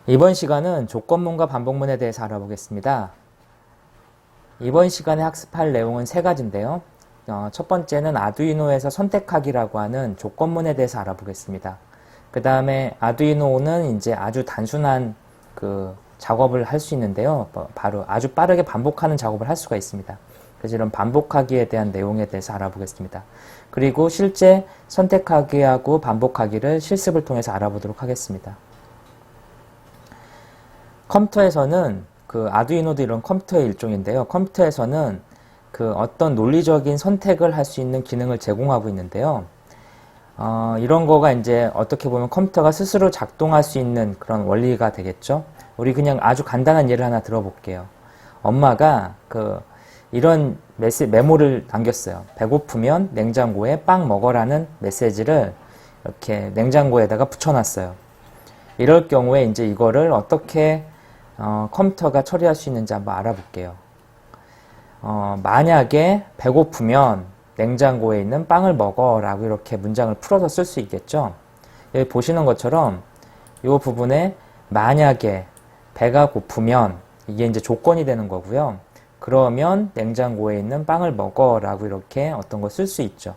이번 시간은 조건문과 반복문에 대해서 알아보겠습니다. 이번 시간에 학습할 내용은 세 가지인데요. 첫 번째는 아두이노에서 선택하기라고 하는 조건문에 대해서 알아보겠습니다. 그 다음에 아두이노는 이제 아주 단순한 작업을 할 수 있는데요. 바로 아주 빠르게 반복하는 작업을 할 수가 있습니다. 그래서 이런 반복하기에 대한 내용에 대해서 알아보겠습니다. 그리고 실제 선택하기하고 반복하기를 실습을 통해서 알아보도록 하겠습니다. 컴퓨터에서는 아두이노도 이런 컴퓨터의 일종인데요. 컴퓨터에서는 어떤 논리적인 선택을 할 수 있는 기능을 제공하고 있는데요. 이런 거가 이제 어떻게 보면 컴퓨터가 스스로 작동할 수 있는 그런 원리가 되겠죠. 우리 그냥 아주 간단한 예를 하나 들어볼게요. 엄마가 이런 메모를 남겼어요. 배고프면 냉장고에 빵 먹어라는 메시지를 이렇게 냉장고에다가 붙여놨어요. 이럴 경우에 이제 이거를 어떻게 컴퓨터가 처리할 수 있는지 한번 알아볼게요. 만약에 배고프면 냉장고에 있는 빵을 먹어 라고 이렇게 문장을 풀어서 쓸 수 있겠죠. 여기 보시는 것처럼 이 부분에 만약에 배가 고프면 이게 이제 조건이 되는 거고요. 그러면 냉장고에 있는 빵을 먹어 라고 이렇게 어떤 걸 쓸 수 있죠.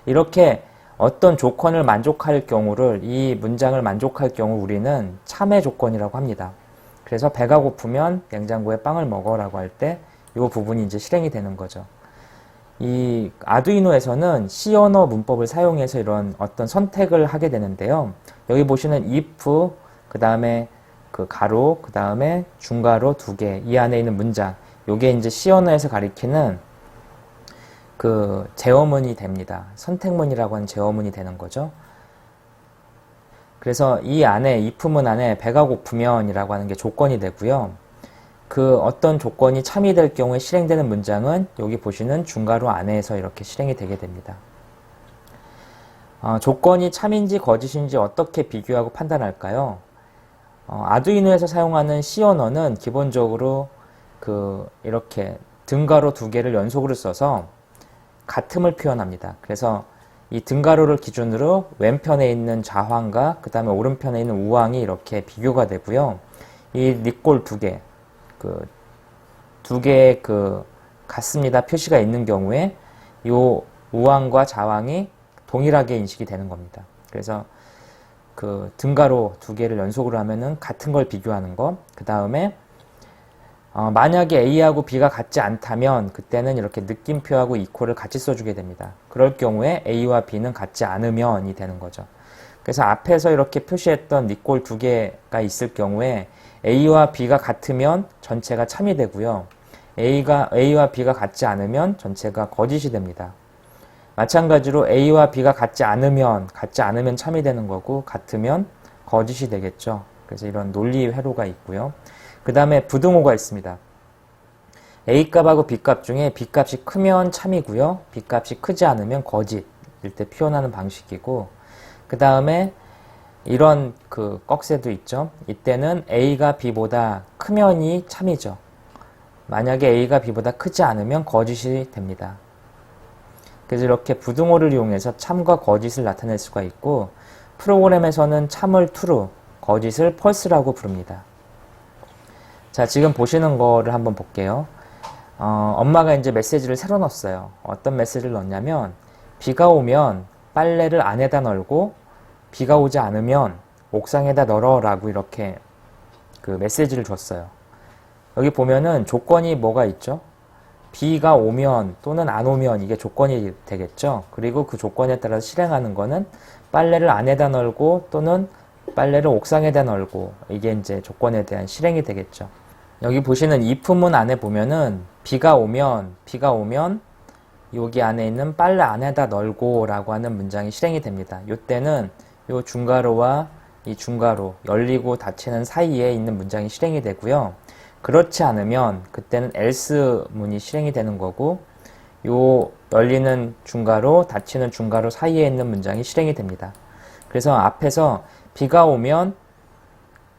이렇게 어떤 조건을 만족할 경우를, 이 문장을 만족할 경우 우리는 참의 조건이라고 합니다. 그래서 배가 고프면 냉장고에 빵을 먹어라고 할 때 이 부분이 이제 실행이 되는 거죠. 이 아두이노에서는 C 언어 문법을 사용해서 이런 어떤 선택을 하게 되는데요. 여기 보시는 if, 그 다음에 가로, 그 다음에 중가로 두 개, 이 안에 있는 문장, 요게 이제 C 언어에서 가리키는 제어문이 됩니다. 선택문이라고 하는 제어문이 되는 거죠. 그래서 이 안에, if문 안에 배가 고프면 이라고 하는 게 조건이 되고요. 어떤 조건이 참이될 경우에 실행되는 문장은 여기 보시는 중괄호 안에서 이렇게 실행이 되게 됩니다. 조건이 참인지 거짓인지 어떻게 비교하고 판단할까요? 아두이노에서 사용하는 C 언어는 기본적으로 이렇게 등가로 두 개를 연속으로 써서 같음을 표현합니다. 그래서 이 등가로를 기준으로 왼편에 있는 좌황과 그 다음에 오른편에 있는 우황이 이렇게 비교가 되고요. 이 니꼴 두 개, 두 개의 같습니다 표시가 있는 경우에 이 우황과 좌황이 동일하게 인식이 되는 겁니다. 그래서 등가로 두 개를 연속으로 하면은 같은 걸 비교하는 거. 그 다음에 만약에 A하고 B가 같지 않다면 그때는 이렇게 느낌표하고 이퀄을 같이 써주게 됩니다. 그럴 경우에 A와 B는 같지 않으면이 되는 거죠. 그래서 앞에서 이렇게 표시했던 니꼴 두 개가 있을 경우에 A와 B가 같으면 전체가 참이 되고요. A와 B가 같지 않으면 전체가 거짓이 됩니다. 마찬가지로 A와 B가 같지 않으면 참이 되는 거고, 같으면 거짓이 되겠죠. 그래서 이런 논리 회로가 있고요. 그 다음에 부등호가 있습니다. A값하고 B값 중에 B값이 크면 참이고요. B값이 크지 않으면 거짓일 때 표현하는 방식이고, 그 다음에 이런 꺽쇠도 있죠. 이때는 A가 B보다 크면이 참이죠. 만약에 A가 B보다 크지 않으면 거짓이 됩니다. 그래서 이렇게 부등호를 이용해서 참과 거짓을 나타낼 수가 있고, 프로그램에서는 참을 true, 거짓을 false라고 부릅니다. 자, 지금 보시는 거를 한번 볼게요. 엄마가 이제 메시지를 새로 넣었어요. 어떤 메시지를 넣었냐면, 비가 오면 빨래를 안에다 널고, 비가 오지 않으면 옥상에다 널어 라고 이렇게 메시지를 줬어요. 여기 보면은 조건이 뭐가 있죠? 비가 오면 또는 안 오면 이게 조건이 되겠죠. 그리고 그 조건에 따라서 실행하는 거는 빨래를 안에다 널고 또는 빨래를 옥상에다 널고, 이게 이제 조건에 대한 실행이 되겠죠. 여기 보시는 if문 안에 보면은 비가 오면 여기 안에 있는 빨래 안에다 널고 라고 하는 문장이 실행이 됩니다. 이때는 이 중괄호와 이 중괄호, 열리고 닫히는 사이에 있는 문장이 실행이 되고요. 그렇지 않으면 그때는 else 문이 실행이 되는 거고, 요 열리는 중괄호, 닫히는 중괄호 사이에 있는 문장이 실행이 됩니다. 그래서 앞에서 비가 오면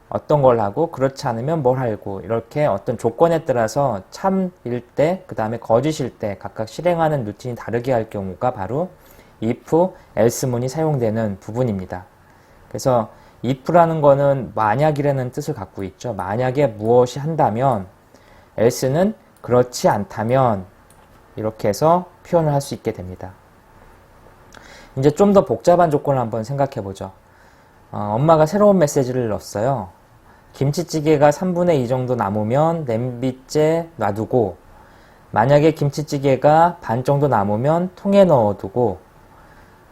어떤 걸 하고 그렇지 않으면 뭘 하고 이렇게 어떤 조건에 따라서 참일 때, 그 다음에 거짓일 때 각각 실행하는 루틴이 다르게 할 경우가 바로 if, else문이 사용되는 부분입니다. 그래서 if라는 거는 만약이라는 뜻을 갖고 있죠. 만약에 무엇이 한다면, else는 그렇지 않다면 이렇게 해서 표현을 할 수 있게 됩니다. 이제 좀 더 복잡한 조건을 한번 생각해 보죠. 엄마가 새로운 메시지를 넣었어요. 김치찌개가 3분의 2 정도 남으면 냄비째 놔두고, 만약에 김치찌개가 반 정도 남으면 통에 넣어두고,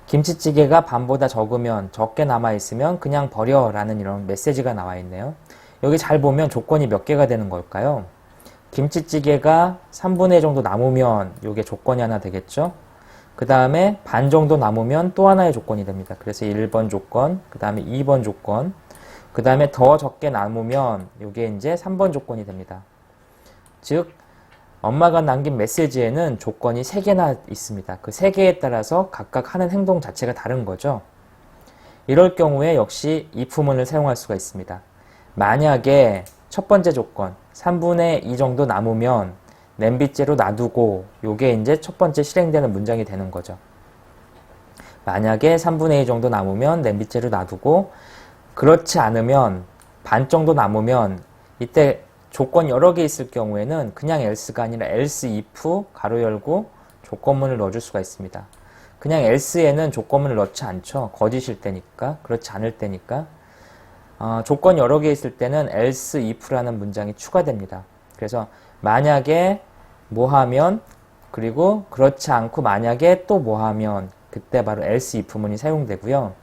김치찌개가 반보다 적으면, 적게 남아있으면 그냥 버려 라는 이런 메시지가 나와 있네요. 여기 잘 보면 조건이 몇 개가 되는 걸까요? 김치찌개가 3분의 1 정도 남으면 이게 조건이 하나 되겠죠? 그 다음에 반 정도 남으면 또 하나의 조건이 됩니다. 그래서 1번 조건, 그 다음에 2번 조건, 그 다음에 더 적게 남으면 이게 이제 3번 조건이 됩니다. 즉, 엄마가 남긴 메시지에는 조건이 3개나 있습니다. 그 3개에 따라서 각각 하는 행동 자체가 다른 거죠. 이럴 경우에 역시 if문을 사용할 수가 있습니다. 만약에 첫 번째 조건, 3분의 2 정도 남으면 냄비째로 놔두고, 요게 이제 첫 번째 실행되는 문장이 되는 거죠. 만약에 3분의 2 정도 남으면 냄비째로 놔두고, 그렇지 않으면 반 정도 남으면, 이때 조건 여러 개 있을 경우에는 그냥 else가 아니라 else if 가로 열고 조건문을 넣어줄 수가 있습니다. 그냥 else에는 조건문을 넣지 않죠. 거짓일 때니까, 그렇지 않을 때니까. 조건 여러 개 있을 때는 else if라는 문장이 추가됩니다. 그래서 만약에 뭐 하면, 그리고 그렇지 않고 만약에 또 뭐 하면, 그때 바로 else if문이 사용되고요.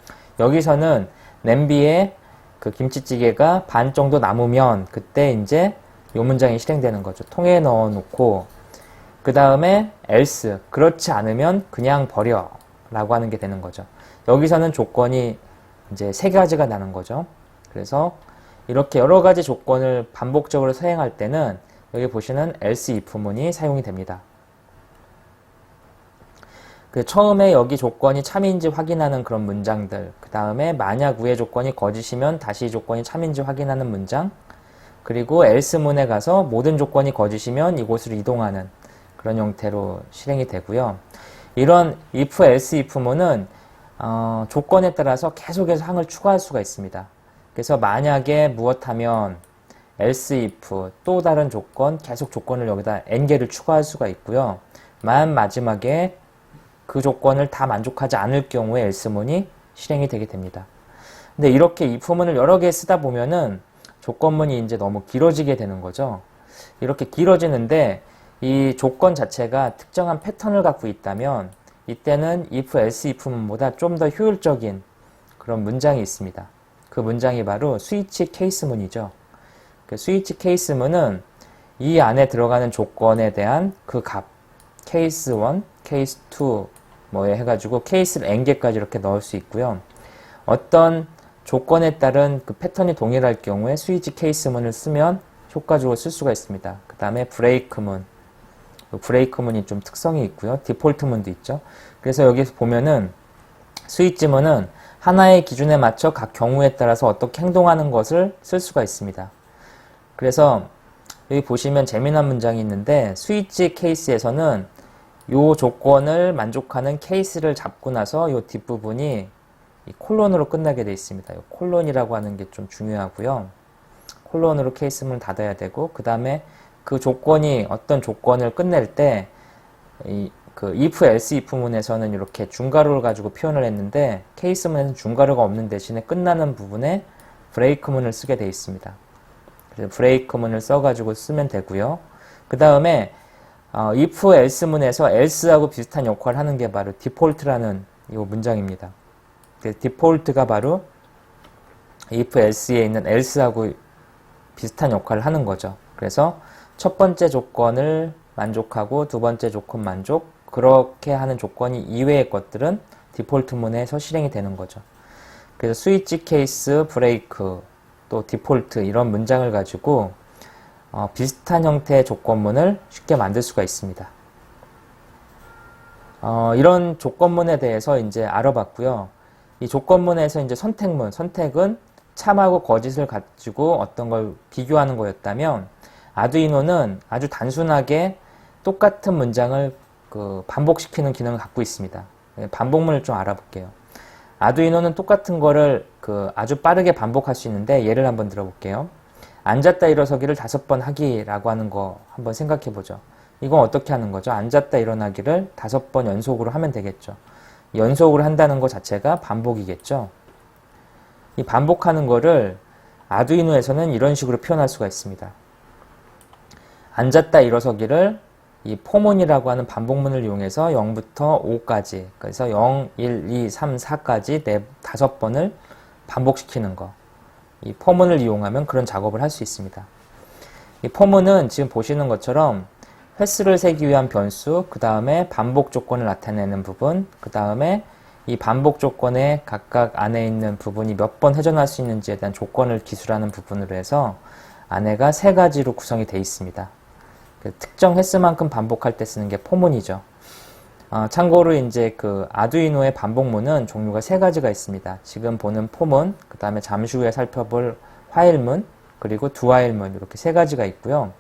여기서는 냄비에 그 김치찌개가 반 정도 남으면 그때 이제 요 문장이 실행되는 거죠. 통에 넣어 놓고, 그 다음에 else, 그렇지 않으면 그냥 버려 라고 하는 게 되는 거죠. 여기서는 조건이 이제 3가지가 나는 거죠. 그래서 이렇게 여러 가지 조건을 반복적으로 사용할 때는 여기 보시는 else if문이 사용이 됩니다. 처음에 여기 조건이 참인지 확인하는 그런 문장들, 그 다음에 만약 위의 조건이 거짓이면 다시 조건이 참인지 확인하는 문장, 그리고 else문에 가서 모든 조건이 거짓이면 이곳으로 이동하는 그런 형태로 실행이 되고요. 이런 if, else, if문은 조건에 따라서 계속해서 항을 추가할 수가 있습니다. 그래서 만약에 무엇하면 else if, 또 다른 조건, 계속 조건을 여기다 n개를 추가할 수가 있고요. 만 마지막에 그 조건을 다 만족하지 않을 경우에 else문이 실행이 되게 됩니다. 근데 이렇게 if문을 여러 개 쓰다 보면은 조건문이 이제 너무 길어지게 되는 거죠. 이렇게 길어지는데 이 조건 자체가 특정한 패턴을 갖고 있다면 이때는 if, else, if문보다 좀 더 효율적인 그런 문장이 있습니다. 그 문장이 바로 스위치 케이스문이죠. 그 스위치 케이스문은 이 안에 들어가는 조건에 대한 그 값, 케이스 1, 케이스 2 뭐에 해가지고 케이스를 n개까지 이렇게 넣을 수 있고요. 어떤 조건에 따른 그 패턴이 동일할 경우에 스위치 케이스문을 쓰면 효과적으로 쓸 수가 있습니다. 그 다음에 브레이크문, 브레이크문이 좀 특성이 있고요. 디폴트문도 있죠. 그래서 여기서 보면은 스위치문은 하나의 기준에 맞춰 각 경우에 따라서 어떻게 행동하는 것을 쓸 수가 있습니다. 그래서 여기 보시면 재미난 문장이 있는데 스위치 케이스에서는 이 조건을 만족하는 케이스를 잡고 나서 이 뒷부분이 이 콜론으로 끝나게 되어 있습니다. 이 콜론이라고 하는 게 좀 중요하고요. 콜론으로 케이스문을 닫아야 되고, 그 다음에 그 조건이 어떤 조건을 끝낼 때, 그 if, else, if문에서는 이렇게 중괄호를 가지고 표현을 했는데, 케이스문에서는 중괄호가 없는 대신에 끝나는 부분에 브레이크문을 쓰게 되어 있습니다. 그래서 브레이크문을 써가지고 쓰면 되고요. 그 다음에 if, else문에서 else하고 비슷한 역할을 하는 게 바로 default라는 이 문장입니다. 디폴트가 바로 if, else에 있는 else하고 비슷한 역할을 하는 거죠. 그래서 첫 번째 조건을 만족하고 두 번째 조건 만족, 그렇게 하는 조건이 이외의 것들은 디폴트문에서 실행이 되는 거죠. 그래서 스위치 케이스, 브레이크, 또 디폴트 이런 문장을 가지고 비슷한 형태의 조건문을 쉽게 만들 수가 있습니다. 이런 조건문에 대해서 이제 알아봤고요. 이 조건문에서 이제 선택은 참하고 거짓을 가지고 어떤 걸 비교하는 거였다면, 아두이노는 아주 단순하게 똑같은 문장을 반복시키는 기능을 갖고 있습니다. 반복문을 좀 알아볼게요. 아두이노는 똑같은 거를 아주 빠르게 반복할 수 있는데, 예를 한번 들어볼게요. 앉았다 일어서기를 5번 하기라고 하는 거 한번 생각해 보죠. 이건 어떻게 하는 거죠? 앉았다 일어나기를 5번 연속으로 하면 되겠죠. 연속으로 한다는 것 자체가 반복이겠죠. 이 반복하는 거를 아두이노에서는 이런 식으로 표현할 수가 있습니다. 앉았다 일어서기를 이 포문이라고 하는 반복문을 이용해서 0부터 5까지, 그래서 0, 1, 2, 3, 4까지 5번을 반복시키는 거. 이 포문을 이용하면 그런 작업을 할 수 있습니다. 이 포문은 지금 보시는 것처럼 횟수를 세기 위한 변수, 그 다음에 반복 조건을 나타내는 부분, 그 다음에 이 반복 조건에 각각 안에 있는 부분이 몇 번 회전할 수 있는지에 대한 조건을 기술하는 부분으로 해서 안에가 3가지로 구성이 되어 있습니다. 특정 횟수만큼 반복할 때 쓰는 게 포문이죠. 참고로 이제 아두이노의 반복문은 종류가 3가지가 있습니다. 지금 보는 포문, 그 다음에 잠시 후에 살펴볼 화일문, 그리고 두화일문, 이렇게 3가지가 있고요.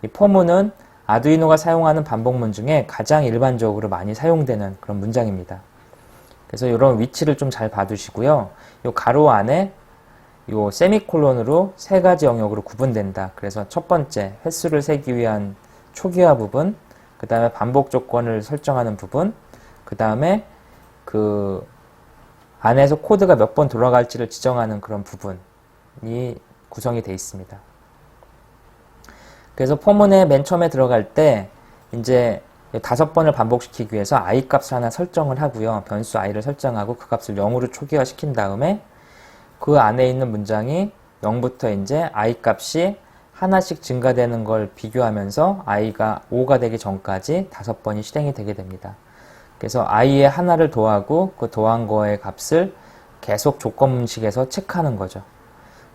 이 포문은 아두이노가 사용하는 반복문 중에 가장 일반적으로 많이 사용되는 그런 문장입니다. 그래서 이런 위치를 좀 잘 봐두시고요. 이 가로 안에 이 세미콜론으로 3가지 영역으로 구분된다. 그래서 첫 번째, 횟수를 세기 위한 초기화 부분, 그 다음에 반복 조건을 설정하는 부분, 그 다음에 안에서 코드가 몇 번 돌아갈지를 지정하는 그런 부분이 구성이 되어 있습니다. 그래서 포문에 맨 처음에 들어갈 때 이제 5번을 반복시키기 위해서 i 값을 하나 설정을 하고요. 변수 i를 설정하고 그 값을 0으로 초기화 시킨 다음에 그 안에 있는 문장이 0부터 이제 i 값이 하나씩 증가되는 걸 비교하면서 i가 5가 되기 전까지 5번이 실행이 되게 됩니다. 그래서 i에 하나를 더하고 그 더한 거의 값을 계속 조건문식에서 체크하는 거죠.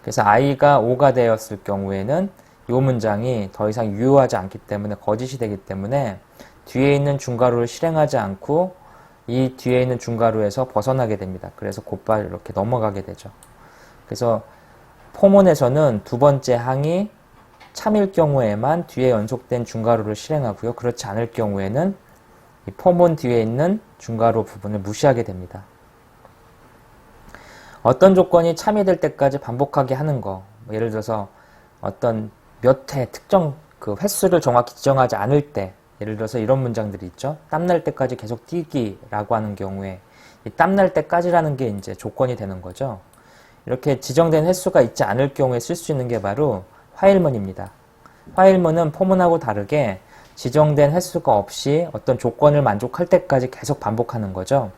그래서 i가 5가 되었을 경우에는 이 문장이 더 이상 유효하지 않기 때문에 거짓이 되기 때문에 뒤에 있는 중괄호를 실행하지 않고 이 뒤에 있는 중괄호에서 벗어나게 됩니다. 그래서 곧바로 이렇게 넘어가게 되죠. 그래서 포문에서는 두 번째 항이 참일 경우에만 뒤에 연속된 중괄호를 실행하고요. 그렇지 않을 경우에는 이 포문 뒤에 있는 중괄호 부분을 무시하게 됩니다. 어떤 조건이 참이 될 때까지 반복하게 하는 거, 예를 들어서 어떤 몇 회 특정 횟수를 정확히 지정하지 않을 때, 예를 들어서 이런 문장들이 있죠. 땀날 때까지 계속 뛰기라고 하는 경우에 이 땀날 때까지라는 게 이제 조건이 되는 거죠. 이렇게 지정된 횟수가 있지 않을 경우에 쓸 수 있는 게 바로 화일문입니다. 화일문은 포문하고 다르게 지정된 횟수가 없이 어떤 조건을 만족할 때까지 계속 반복하는 거죠.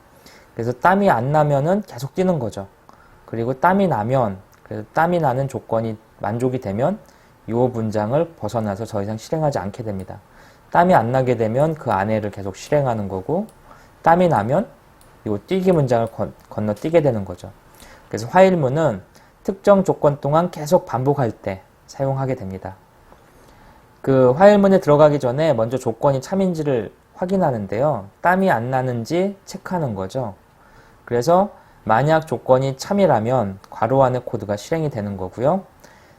그래서 땀이 안 나면은 계속 뛰는 거죠. 그리고 땀이 나면, 그래서 땀이 나는 조건이 만족이 되면 이 문장을 벗어나서 더 이상 실행하지 않게 됩니다. 땀이 안 나게 되면 그 안에를 계속 실행하는 거고, 땀이 나면 이 뛰기 문장을 건너뛰게 되는 거죠. 그래서 화일문은 특정 조건 동안 계속 반복할 때 사용하게 됩니다. 화일문에 들어가기 전에 먼저 조건이 참인지를 확인하는데요. 땀이 안 나는지 체크하는 거죠. 그래서 만약 조건이 참이라면 괄호 안의 코드가 실행이 되는 거고요.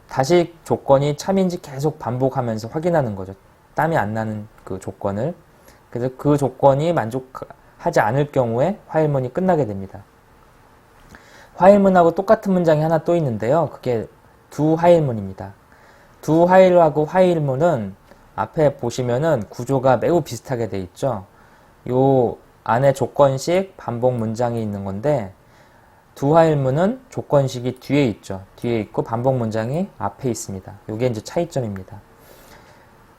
다시 조건이 참인지 계속 반복하면서 확인하는 거죠. 땀이 안 나는 그 조건을. 그래서 그 조건이 만족하지 않을 경우에 화일문이 끝나게 됩니다. 화일문하고 똑같은 문장이 하나 또 있는데요. 그게 두 화일문입니다. 두 화일하고 화일문은 앞에 보시면은 구조가 매우 비슷하게 돼 있죠. 요 안에 조건식 반복 문장이 있는 건데, 두 화일문은 조건식이 뒤에 있죠. 뒤에 있고 반복 문장이 앞에 있습니다. 요게 이제 차이점입니다.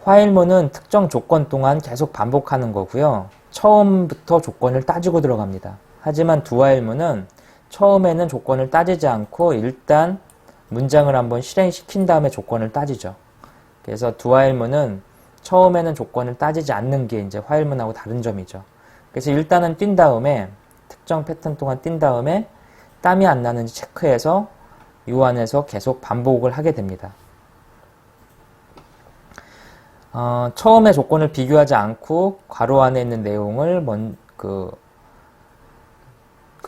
화일문은 특정 조건 동안 계속 반복하는 거고요. 처음부터 조건을 따지고 들어갑니다. 하지만 두 화일문은 처음에는 조건을 따지지 않고 일단 문장을 한번 실행시킨 다음에 조건을 따지죠. 그래서 두 화일문은 처음에는 조건을 따지지 않는 게 이제 화일문하고 다른 점이죠. 그래서 일단은 뛴 다음에 특정 패턴 동안 뛴 다음에 땀이 안 나는지 체크해서 이 안에서 계속 반복을 하게 됩니다. 처음에 조건을 비교하지 않고 괄호 안에 있는 내용을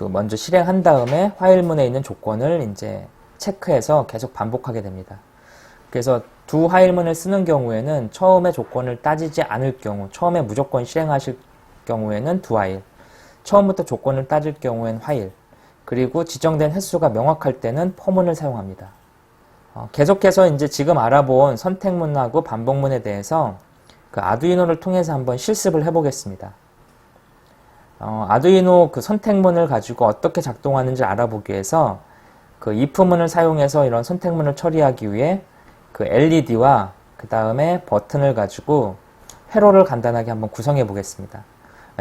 먼저 실행한 다음에 화일문에 있는 조건을 이제 체크해서 계속 반복하게 됩니다. 그래서 두 화일문을 쓰는 경우에는 처음에 조건을 따지지 않을 경우, 처음에 무조건 실행하실 경우에는 두 화일, 처음부터 조건을 따질 경우엔 화일, 그리고 지정된 횟수가 명확할 때는 포문을 사용합니다. 계속해서 이제 지금 알아본 선택문하고 반복문에 대해서 그 아두이노를 통해서 한번 실습을 해보겠습니다. 아두이노 그 선택문을 가지고 어떻게 작동하는지 알아보기 위해서 그 if문을 사용해서 이런 선택문을 처리하기 위해 그 LED와 그 다음에 버튼을 가지고 회로를 간단하게 한번 구성해 보겠습니다.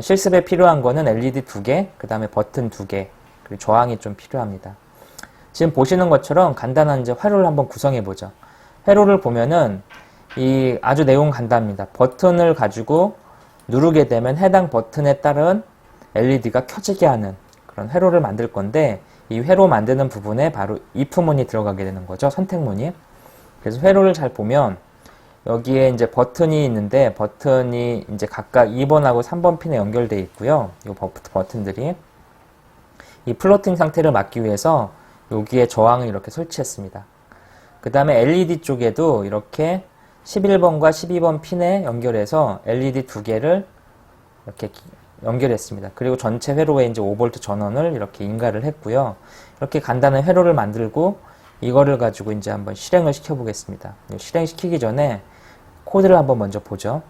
실습에 필요한 거는 LED 2개, 그 다음에 버튼 2개, 그리고 저항이 좀 필요합니다. 지금 보시는 것처럼 간단한 이제 회로를 한번 구성해 보죠. 회로를 보면은 아주 내용 간단합니다. 버튼을 가지고 누르게 되면 해당 버튼에 따른 LED가 켜지게 하는 그런 회로를 만들 건데, 이 회로 만드는 부분에 바로 if문이 들어가게 되는 거죠. 선택문이. 그래서 회로를 잘 보면 여기에 이제 버튼이 있는데, 버튼이 이제 각각 2번하고 3번 핀에 연결되어 있고요. 이 버튼들이 이 플로팅 상태를 막기 위해서 여기에 저항을 이렇게 설치했습니다. 그 다음에 LED 쪽에도 이렇게 11번과 12번 핀에 연결해서 LED 2개를 이렇게 연결했습니다. 그리고 전체 회로에 이제 5V 전원을 이렇게 인가를 했고요. 이렇게 간단한 회로를 만들고 이거를 가지고 이제 한번 실행을 시켜 보겠습니다. 실행시키기 전에 코드를 한번 먼저 보죠.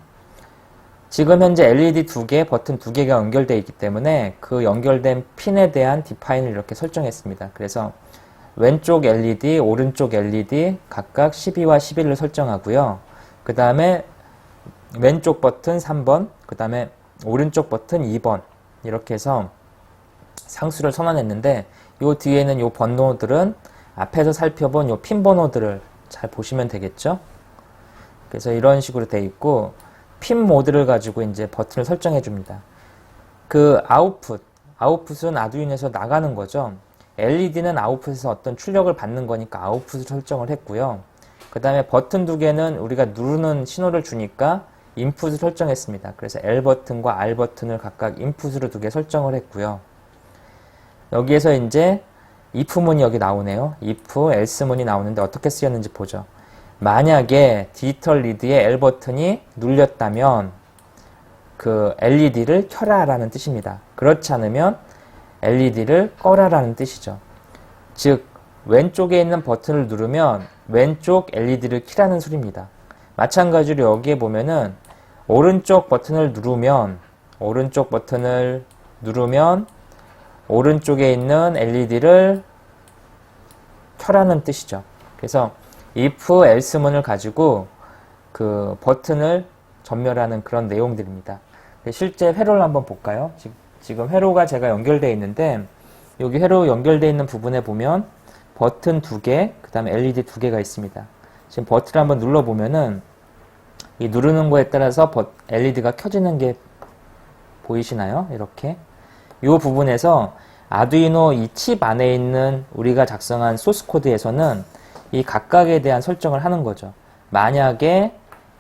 지금 현재 LED 2개, 버튼 2개가 연결되어 있기 때문에 그 연결된 핀에 대한 디파인을 이렇게 설정했습니다. 그래서 왼쪽 LED, 오른쪽 LED 각각 12와 11을 설정하고요. 그 다음에 왼쪽 버튼 3번, 그 다음에 오른쪽 버튼 2번, 이렇게 해서 상수를 선언했는데, 요 뒤에는 요 번호들은 앞에서 살펴본 요 핀 번호들을 잘 보시면 되겠죠? 그래서 이런 식으로 돼 있고, 핀 모드를 가지고 이제 버튼을 설정해 줍니다. 그 아웃풋은 아두이노에서 나가는 거죠. LED는 아웃풋에서 어떤 출력을 받는 거니까 아웃풋을 설정을 했고요. 그 다음에 버튼 2개는 우리가 누르는 신호를 주니까 인풋을 설정했습니다. 그래서 L 버튼과 R 버튼을 각각 인풋으로 2개 설정을 했고요. 여기에서 이제 if문이 여기 나오네요. if, else문이 나오는데 어떻게 쓰였는지 보죠. 만약에 디지털 리드의 L 버튼이 눌렸다면 그 LED를 켜라 라는 뜻입니다. 그렇지 않으면 LED를 꺼라 라는 뜻이죠. 즉 왼쪽에 있는 버튼을 누르면 왼쪽 LED를 켜라는 소리입니다. 마찬가지로 여기에 보면은 오른쪽 버튼을 누르면 오른쪽에 있는 LED를 켜라는 뜻이죠. 그래서 if, else문을 가지고 그 버튼을 전멸하는 그런 내용들입니다. 실제 회로를 한번 볼까요? 지금 회로가 제가 연결되어 있는데, 여기 회로 연결되어 있는 부분에 보면 버튼 2개, 그 다음에 LED 2개가 있습니다. 지금 버튼을 한번 눌러보면은 이 누르는 거에 따라서 LED가 켜지는 게 보이시나요? 이렇게. 이 부분에서 아두이노 이 칩 안에 있는 우리가 작성한 소스 코드에서는 이 각각에 대한 설정을 하는 거죠. 만약에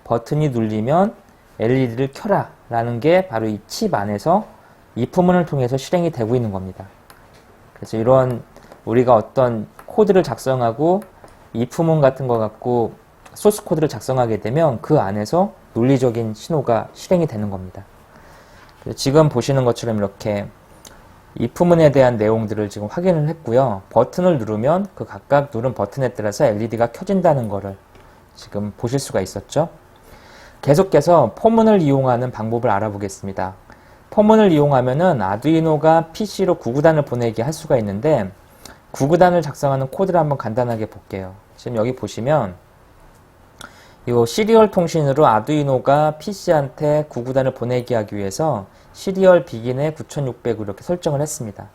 버튼이 눌리면 LED를 켜라 라는 게 바로 이 칩 안에서 if문을 통해서 실행이 되고 있는 겁니다. 그래서 이런 우리가 어떤 코드를 작성하고 if문 같은 거 갖고 소스 코드를 작성하게 되면 그 안에서 논리적인 신호가 실행이 되는 겁니다. 지금 보시는 것처럼 이렇게 if문에 대한 내용들을 지금 확인을 했고요. 버튼을 누르면 그 각각 누른 버튼에 따라서 LED가 켜진다는 거를 지금 보실 수가 있었죠. 계속해서 포문을 이용하는 방법을 알아보겠습니다. 포문을 이용하면은 아두이노가 PC로 구구단을 보내게 할 수가 있는데, 구구단을 작성하는 코드를 한번 간단하게 볼게요. 지금 여기 보시면 이 시리얼 통신으로 아두이노가 PC한테 구구단을 보내게 하기 위해서 시리얼 비긴에 9600으로 이렇게 설정을 했습니다.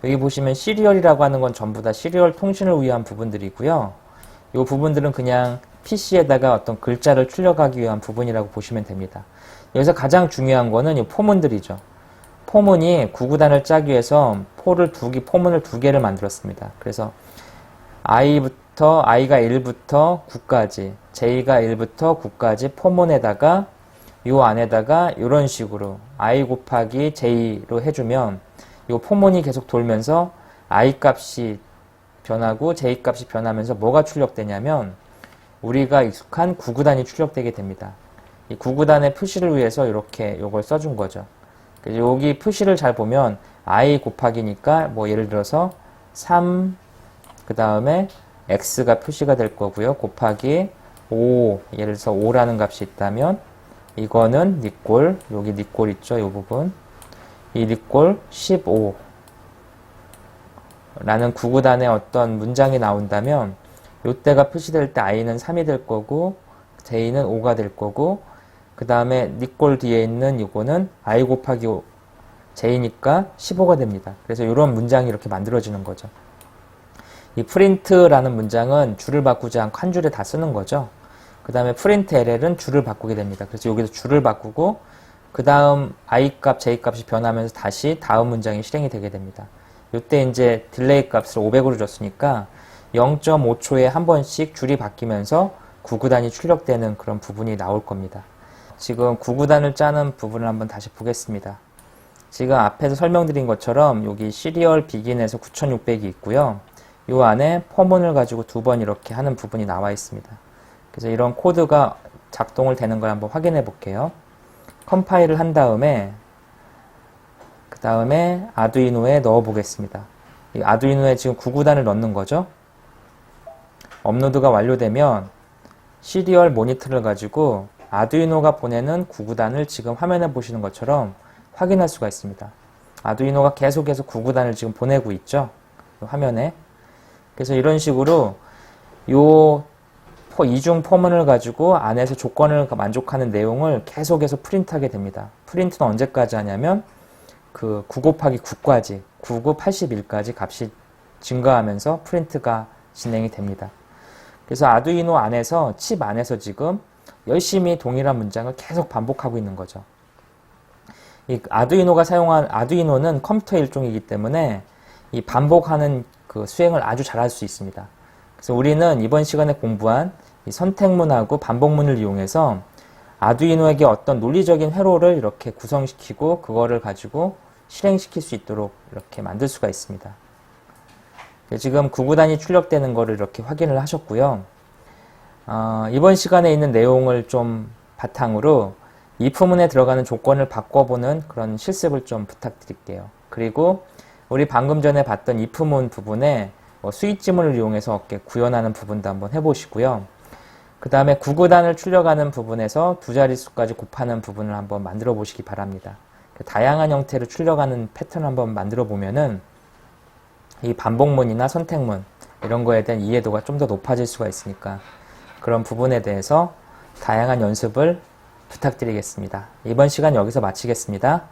여기 보시면 시리얼이라고 하는 건 전부 다 시리얼 통신을 위한 부분들이고요. 이 부분들은 그냥 PC에다가 어떤 글자를 출력하기 위한 부분이라고 보시면 됩니다. 여기서 가장 중요한 거는 이 포문들이죠. 포문이 구구단을 짜기 위해서 포문을 2개를 만들었습니다. 그래서 I가 1부터 9까지, J가 1부터 9까지 포문에다가 요 안에다가 이런 식으로 i 곱하기 j로 해주면 요 포몬이 계속 돌면서 i 값이 변하고 j 값이 변하면서 뭐가 출력되냐면 우리가 익숙한 구구단이 출력되게 됩니다. 이 구구단의 표시를 위해서 이렇게 요걸 써준 거죠. 여기 표시를 잘 보면 i 곱하기니까 뭐 예를 들어서 3 그 다음에 x가 표시가 될 거고요. 곱하기 5 예를 들어서 5라는 값이 있다면 이거는 니꼴 여기 니꼴 있죠. 이 부분 이 니꼴 15 라는 구구단의 어떤 문장이 나온다면 요때가 표시될 때 i는 3이 될 거고 j는 5가 될 거고 그 다음에 니꼴 뒤에 있는 이거는 i 곱하기 5, j니까 15가 됩니다. 그래서 이런 문장이 이렇게 만들어지는 거죠. 이 프린트라는 문장은 줄을 바꾸지 않고 한 줄에 다 쓰는 거죠. 그 다음에 프린트 LL은 줄을 바꾸게 됩니다. 그래서 여기서 줄을 바꾸고 그 다음 i 값, j 값이 변하면서 다시 다음 문장이 실행이 되게 됩니다. 이때 이제 딜레이 값을 500으로 줬으니까 0.5초에 한 번씩 줄이 바뀌면서 구구단이 출력되는 그런 부분이 나올 겁니다. 지금 구구단을 짜는 부분을 한번 다시 보겠습니다. 지금 앞에서 설명드린 것처럼 여기 시리얼 비긴에서 9600이 있고요. 이 안에 포문을 가지고 두 번 이렇게 하는 부분이 나와 있습니다. 그래서 이런 코드가 작동을 되는 걸 한번 확인해 볼게요. 컴파일을 한 다음에 그 다음에 아두이노에 넣어 보겠습니다. 이 아두이노에 지금 구구단을 넣는 거죠. 업로드가 완료되면 시리얼 모니터를 가지고 아두이노가 보내는 구구단을 지금 화면에 보시는 것처럼 확인할 수가 있습니다. 아두이노가 계속해서 구구단을 지금 보내고 있죠. 화면에. 그래서 이런 식으로 요 이중 포문을 가지고 안에서 조건을 만족하는 내용을 계속해서 프린트하게 됩니다. 프린트는 언제까지 하냐면 그 9 곱하기 9까지 99, 81까지 값이 증가하면서 프린트가 진행이 됩니다. 그래서 아두이노 안에서 칩 안에서 지금 열심히 동일한 문장을 계속 반복하고 있는 거죠. 이 아두이노는 컴퓨터 일종이기 때문에 이 반복하는 그 수행을 아주 잘할 수 있습니다. 그래서 우리는 이번 시간에 공부한 이 선택문하고 반복문을 이용해서 아두이노에게 어떤 논리적인 회로를 이렇게 구성시키고 그거를 가지고 실행시킬 수 있도록 이렇게 만들 수가 있습니다. 지금 구구단이 출력되는 거를 이렇게 확인을 하셨고요. 이번 시간에 있는 내용을 좀 바탕으로 if문에 들어가는 조건을 바꿔보는 그런 실습을 좀 부탁드릴게요. 그리고 우리 방금 전에 봤던 if문 부분에 스위치문을 이용해서 이렇게 구현하는 부분도 한번 해보시고요. 그 다음에 구구단을 출력하는 부분에서 두 자릿수까지 곱하는 부분을 한번 만들어 보시기 바랍니다. 다양한 형태로 출력하는 패턴을 한번 만들어 보면은 이 반복문이나 선택문 이런 거에 대한 이해도가 좀 더 높아질 수가 있으니까 그런 부분에 대해서 다양한 연습을 부탁드리겠습니다. 이번 시간 여기서 마치겠습니다.